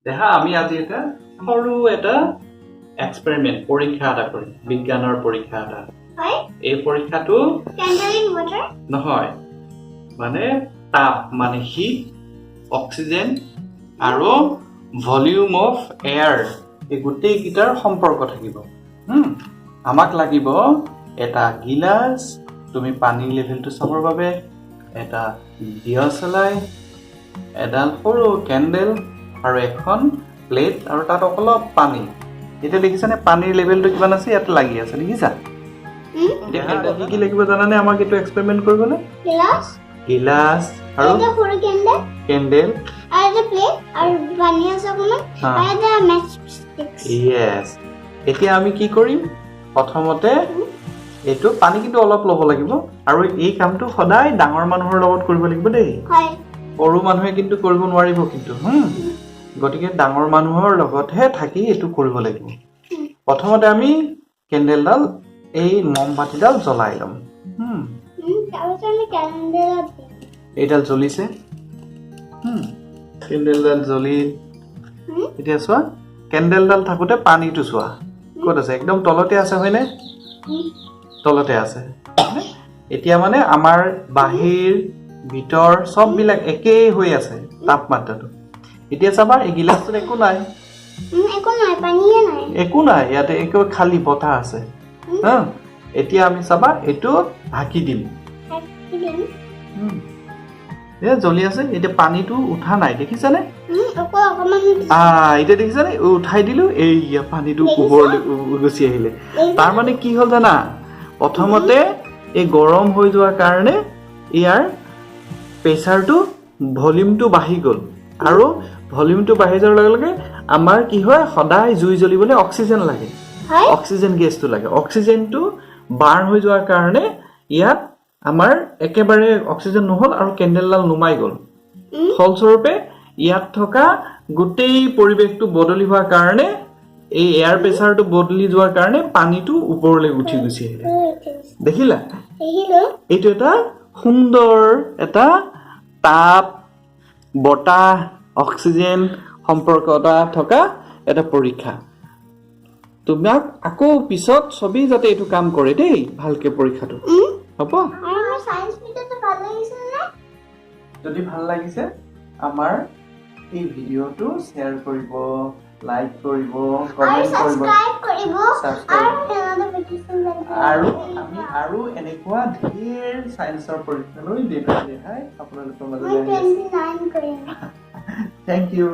দেখা আমি আজি এটা সৰু এটা এক্সপেৰিমেন্ট পৰীক্ষা এটা কৰিম বিজ্ঞানৰ পৰীক্ষা এটা হয় এই পৰীক্ষাটো ক্যান্ডেল ইন ওয়াটাৰ নহয় মানে তাপ মানে হিট অক্সিজেন আৰু ভলিউম অফ এয়াৰ এই গোটেই গিটাৰ সম্পৰ্ক থাকিব আমাক লাগিব এটা গিলাস তুমি পানী লেভেলটো চাবৰ বাবে এটা দিয়াচলাই এডাল সৰু ক্যান্ডেল আৰু এখন প্লেট আৰু তাত অলপ পানী এটা দেখিছানে পানীৰ লেভেলটো কিমান আছে ইয়াত লাগি আছে দেখিছা এতিয়া কি লাগিব জানানে আমাক এটো এক্সপেৰিমেন্ট কৰিবলৈ গিলাস আৰু এটা সৰু ক্যান্ডেল আৰু এটা প্লেট আৰু পানী আছে অকমান আৰু এটা ম্যাচ ষ্টিক্স ইয়েস এতিয়া আমি কি কৰিম প্ৰথমতে এটো পানী কিন্তু অলপ লব লাগিব আৰু এই কামটো সদায় ডাঙৰ মানুহৰ লগত কৰিব লাগিব দেই হয় সৰু মানুহে কিন্তু কৰিব নোৱাৰিব কিন্তু গতিকে ডাঙৰ মানুহৰ লগতহে থাকি এটো কৰিব লাগিব প্ৰথমতে আমি ক্যান্ডেলডাল এই মমবাতিডাল জ্বলাই লম তাৰপিছত আমি ক্যান্ডেল এইডাল জ্বলিছে ক্যান্ডেলডাল জ্বলি এতিয়া চোৱা ক্যান্ডেলডাল থাকোতে পানীটো চোৱা ক'ত আছে একদম তলতে আছে হয়নে তলতে আছে এতিয়া মানে আমাৰ বাহিৰ ভিতৰ সব বিলাক একেই হৈ আছে তাপমাত্ৰাটো এতিয়া চাবা এই গিলাসটোত একো নাই পানীয়ে নাই একো নাই ইয়াতে একো খালি বতাহ আছে এতিয়া আমি চাবা এটো ঢাকি দিম এ জ্বলি আছে এতিয়া পানীটো উঠা নাই দেখিছানে এতিয়া দেখিছানে উঠাই দিলো এই পানীটো ওপৰলৈ গুচি আহিলে তাৰ মানে কি হ'ল জানা প্ৰথমতে এই গৰম হৈ যোৱাৰ কাৰণে ইয়াৰ প্ৰেছাৰটো ভলিউমটো বাঢ়ি গ'ল আৰু ভলিউমটো বাঢ়ি যোৱাৰ লগে লগে আমাৰ কি হয় সদায় জুই জ্বলিবলৈ অক্সিজেন লাগে অক্সিজেন গেছটো লাগে অক্সিজেনটো বাৰ হৈ যোৱাৰ কাৰণে ইয়াত আমাৰ একেবাৰে অক্সিজেন নহল আৰু ক্যান্ডেলডাল নুমাই গ'ল ফলস্বৰূপে ইয়াত থকা গোটেই পৰিৱেশটো বদলি হোৱাৰ কাৰণে এই এয়াৰ প্ৰেছাৰটো বদলি যোৱাৰ কাৰণে পানীটো ওপৰলৈ উঠি গুচি আহিলে দেখিলা এইটো এটা সুন্দৰ এটা তাপ বতাহ অক্সিজেন সম্পৰ্কতা থকা এটা পৰীক্ষা তোমাক আকৌ পিছত সবই যাতে এইটো কাম কৰে দেই ভালকে পৰীক্ষাটো হ'ব আৰু সায়েন্স ভিডিওটো ভাল লাগিছে না যদি ভাল লাগিছে আমাৰ এই ভিডিওটো শেয়াৰ কৰিব লাইক কৰিব কমেন্ট কৰিব সাবস্ক্ৰাইব কৰিব আৰু নটিফিকেশন আৰু আমি আৰু এনেকুৱা ঢেৰ সায়েন্সৰ পৰীক্ষালৈ দেখাই আপোনালোকৰ মাজলৈ মই 29 কৰিম থ্যাংক ইউ